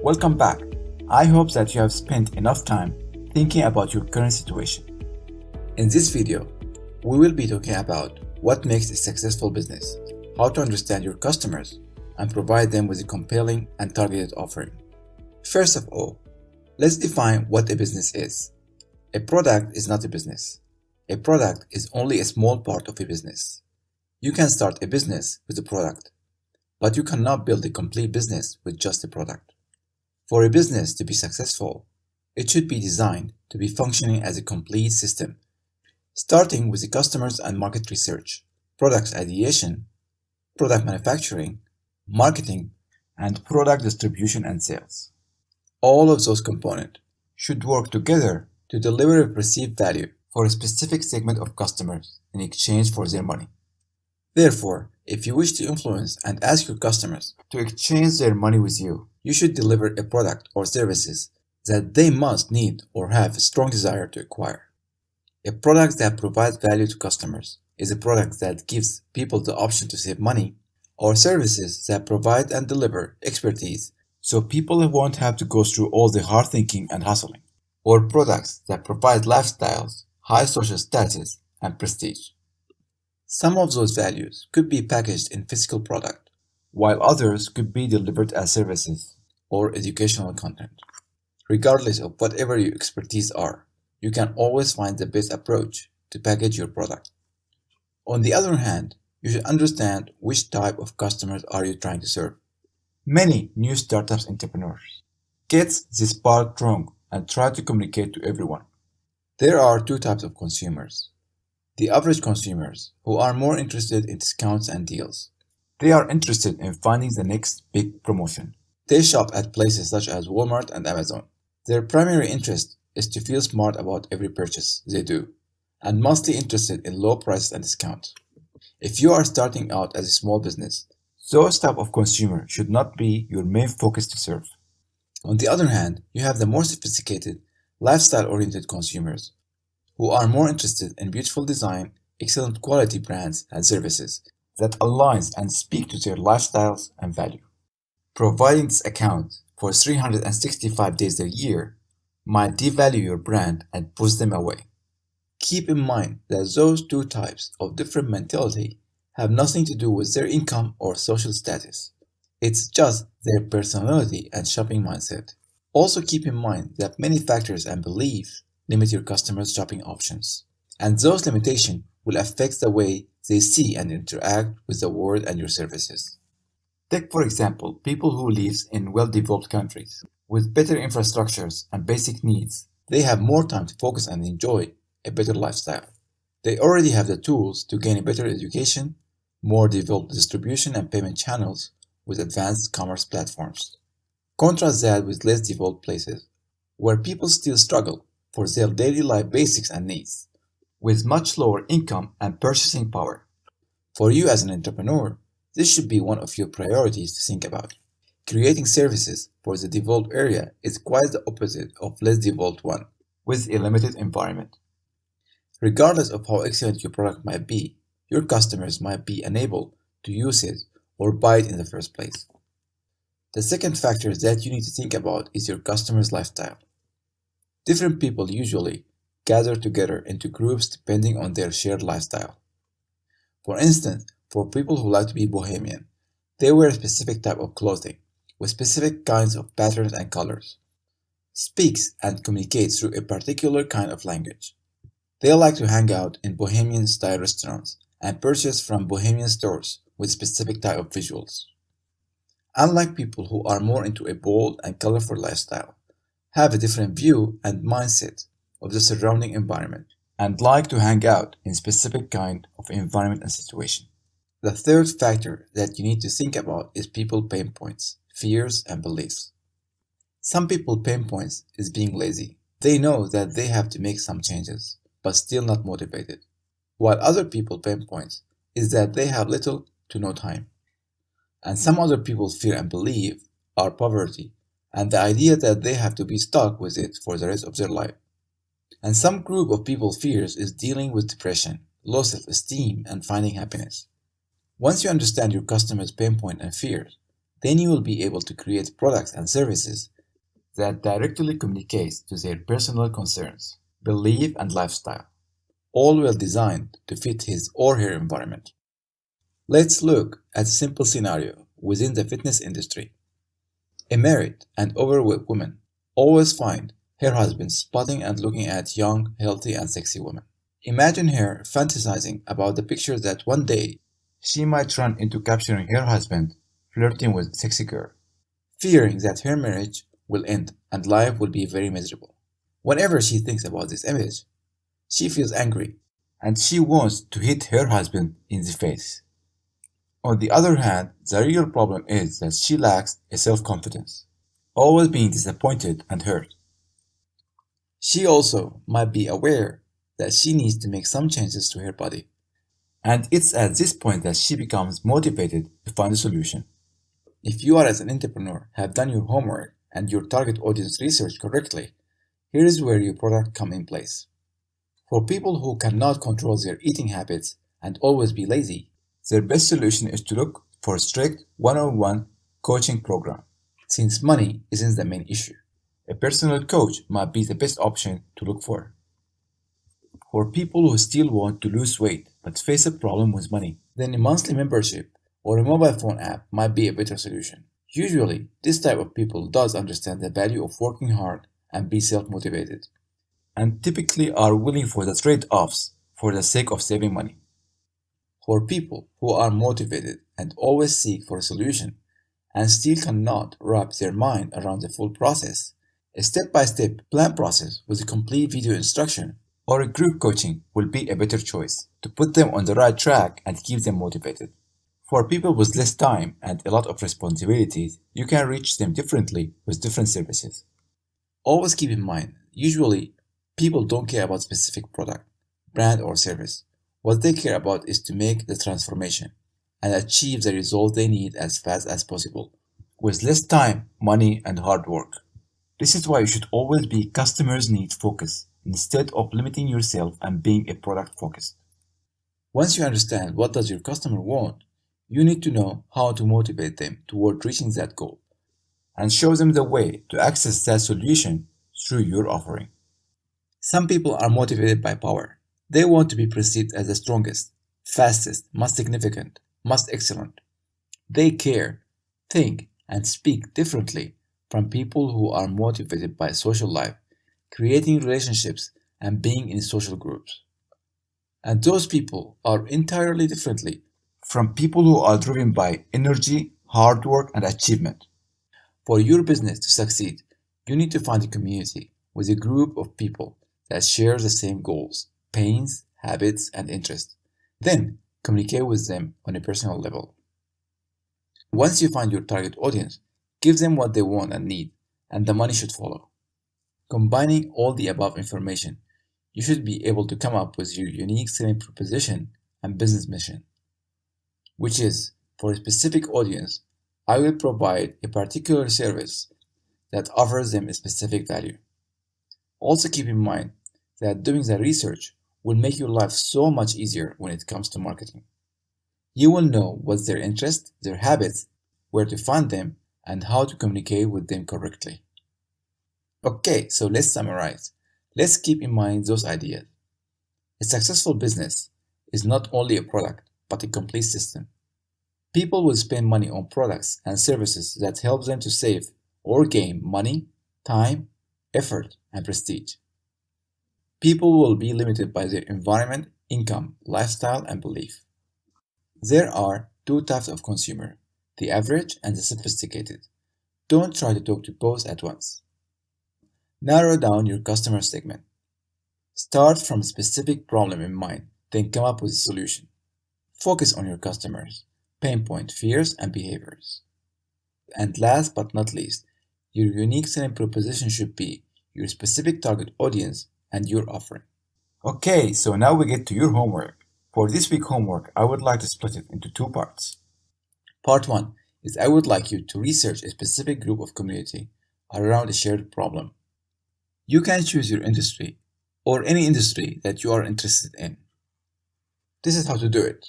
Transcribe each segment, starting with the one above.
Welcome back. I hope that you have spent enough time thinking about your current situation. In this video, we will be talking about what makes a successful business, how to understand your customers, and provide them with a compelling and targeted offering. First of all, let's define what a business is. A product is not a business. A product is only a small part of a business. You can start a business with a product, but you cannot build a complete business with just a product. For a business to be successful, it should be designed to be functioning as a complete system, starting with the customers and market research, product ideation, product manufacturing, marketing, and product distribution and sales. All of those components should work together to deliver a perceived value for a specific segment of customers in exchange for their money. Therefore, if you wish to influence and ask your customers to exchange their money with you, you should deliver a product or services that they must need or have a strong desire to acquire. A product that provides value to customers is a product that gives people the option to save money, or services that provide and deliver expertise so people won't have to go through all the hard thinking and hustling, or products that provide lifestyles, high social status, and prestige. Some of those values could be packaged in physical product, while others could be delivered as services or educational content. Regardless of whatever your expertise are, you can always find the best approach to package your product. On the other hand, you should understand which type of customers are you trying to serve. Many new startups entrepreneurs get this part wrong and try to communicate to everyone. There are two types of consumers. The average consumers, who are more interested in discounts and deals. They are interested in finding the next big promotion. They shop at places such as Walmart and Amazon. Their primary interest is to feel smart about every purchase they do, and mostly interested in low prices and discounts. If you are starting out as a small business, those type of consumer should not be your main focus to serve. On the other hand, you have the more sophisticated, lifestyle-oriented consumers, who are more interested in beautiful design, excellent quality brands and services that aligns and speak to their lifestyles and value. Providing this account for 365 days a year might devalue your brand and push them away. Keep in mind that those two types of different mentality have nothing to do with their income or social status. It's just their personality and shopping mindset. Also keep in mind that many factors and beliefs limit your customers' shopping options, and those limitations will affect the way they see and interact with the world and your services. Take, for example, people who live in well-developed countries with better infrastructures and basic needs. They have more time to focus and enjoy a better lifestyle. They already have the tools to gain a better education, more developed distribution and payment channels with advanced commerce platforms. Contrast that with less developed places, where people still struggle for their daily life basics and needs, with much lower income and purchasing power. For you as an entrepreneur, this should be one of your priorities to think about. Creating services for the developed area is quite the opposite of less developed one, with a limited environment. Regardless of how excellent your product might be, your customers might be unable to use it or buy it in the first place. The second factor that you need to think about is your customer's lifestyle. Different people usually gather together into groups depending on their shared lifestyle. For instance, for people who like to be bohemian, they wear a specific type of clothing with specific kinds of patterns and colors, speaks and communicates through a particular kind of language. They like to hang out in bohemian-style restaurants and purchase from bohemian stores with specific type of visuals. Unlike people who are more into a bold and colorful lifestyle, have a different view and mindset of the surrounding environment, and like to hang out in specific kind of environment and situation. The third factor that you need to think about is people pain points, fears, and beliefs. Some people pain points is being lazy. They know that they have to make some changes, but still not motivated. While other people pain points is that they have little to no time. And some other people's fear and belief are poverty, and the idea that they have to be stuck with it for the rest of their life. And some group of people fears is dealing with depression, low self-esteem, and finding happiness. Once you understand your customer's pain point and fears, Then you will be able to create products and services that directly communicate to their personal concerns, belief, and lifestyle, all well designed to fit his or her environment. Let's look at a simple scenario within the fitness industry. A married and overweight woman always find her husband spotting and looking at young, healthy, and sexy women. Imagine her fantasizing about the picture that one day she might run into capturing her husband flirting with a sexy girl, fearing that her marriage will end and life will be very miserable. Whenever she thinks about this image, she feels angry and she wants to hit her husband in the face. On the other hand, the real problem is that she lacks a self-confidence, always being disappointed and hurt. She also might be aware that she needs to make some changes to her body, and it's at this point that she becomes motivated to find a solution. If you are as an entrepreneur have done your homework and your target audience research correctly, here is where your product come in place. For people who cannot control their eating habits and always be lazy, their best solution is to look for a strict one-on-one coaching program, since money isn't the main issue. A personal coach might be the best option to look for. For people who still want to lose weight but face a problem with money, then a monthly membership or a mobile phone app might be a better solution. Usually, this type of people does understand the value of working hard and be self-motivated, and typically are willing for the trade-offs for the sake of saving money. For people who are motivated and always seek for a solution and still cannot wrap their mind around the full process, a step-by-step plan process with a complete video instruction or a group coaching will be a better choice to put them on the right track and keep them motivated. For people with less time and a lot of responsibilities, you can reach them differently with different services. Always keep in mind, usually people don't care about specific product, brand, or service. What they care about is to make the transformation and achieve the result they need as fast as possible, with less time, money, and hard work. This is why you should always be customers' need focused instead of limiting yourself and being a product focused. Once you understand what does your customer want, you need to know how to motivate them toward reaching that goal and show them the way to access that solution through your offering. Some people are motivated by power. They want to be perceived as the strongest, fastest, most significant, most excellent. They care, think, and speak differently from people who are motivated by social life, creating relationships, and being in social groups. And those people are entirely differently from people who are driven by energy, hard work, and achievement. For your business to succeed, you need to find a community with a group of people that share the same goals, pains, habits, and interests. Then communicate with them on a personal level. Once you find your target audience, give them what they want and need, and the money should follow. Combining all the above information, you should be able to come up with your unique selling proposition and business mission, which is, for a specific audience, I will provide a particular service that offers them a specific value. Also keep in mind that doing the research will make your life so much easier when it comes to marketing. You will know what's their interest, their habits, where to find them, and how to communicate with them correctly. Okay, so let's summarize. Let's keep in mind those ideas. A successful business is not only a product, but a complete system. People will spend money on products and services that help them to save or gain money, time, effort, and prestige. People will be limited by their environment, income, lifestyle, and belief. There are two types of consumer, the average and the sophisticated. Don't try to talk to both at once. Narrow down your customer segment. Start from a specific problem in mind, then come up with a solution. Focus on your customers, pain point, fears, and behaviors. And last but not least, your unique selling proposition should be your specific target audience and your offering. Okay, so now we get to your homework. For this week homework, I would like to split it into two parts. Part 1 is I would like you to research a specific group of community around a shared problem. You can choose your industry or any industry that you are interested in. This is how to do it.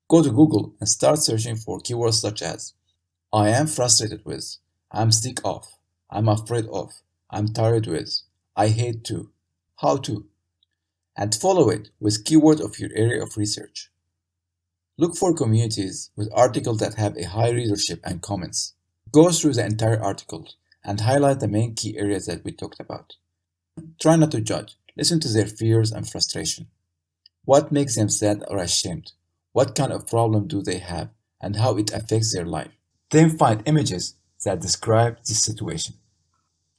Go to Google and start searching for keywords such as I am frustrated with, I'm sick of, I'm afraid of, I'm tired with, I hate to, how to, and follow it with keywords of your area of research. Look for communities with articles that have a high readership and comments. Go through the entire article and highlight the main key areas that we talked about. Try not to judge. Listen to their fears and frustration. What makes them sad or ashamed? What kind of problem do they have and how it affects their life? Then find images that describe this situation.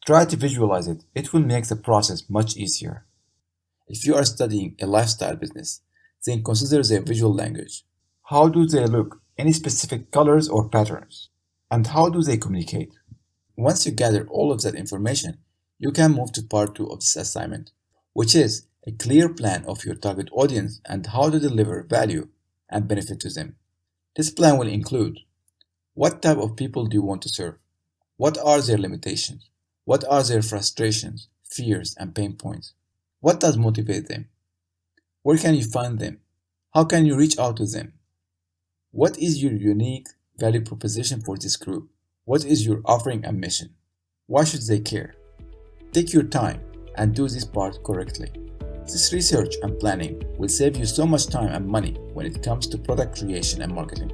Try to visualize it. It will make the process much easier. If you are studying a lifestyle business, then consider their visual language. How do they look? Any specific colors or patterns? And how do they communicate? Once you gather all of that information, you can move to part 2 of this assignment, which is a clear plan of your target audience and how to deliver value and benefit to them. This plan will include: what type of people do you want to serve? What are their limitations? What are their frustrations, fears, and pain points? What does motivate them? Where can you find them? How can you reach out to them? What is your unique value proposition for this group? What is your offering and mission? Why should they care? Take your time and do this part correctly. This research and planning will save you so much time and money when it comes to product creation and marketing.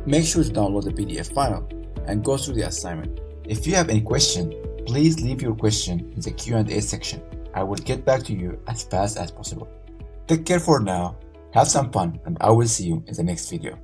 Make sure to download the PDF file and go through the assignment. If you have any question, please leave your question in the Q&A section. I will get back to you as fast as possible. Take care for now, have some fun, and I will see you in the next video.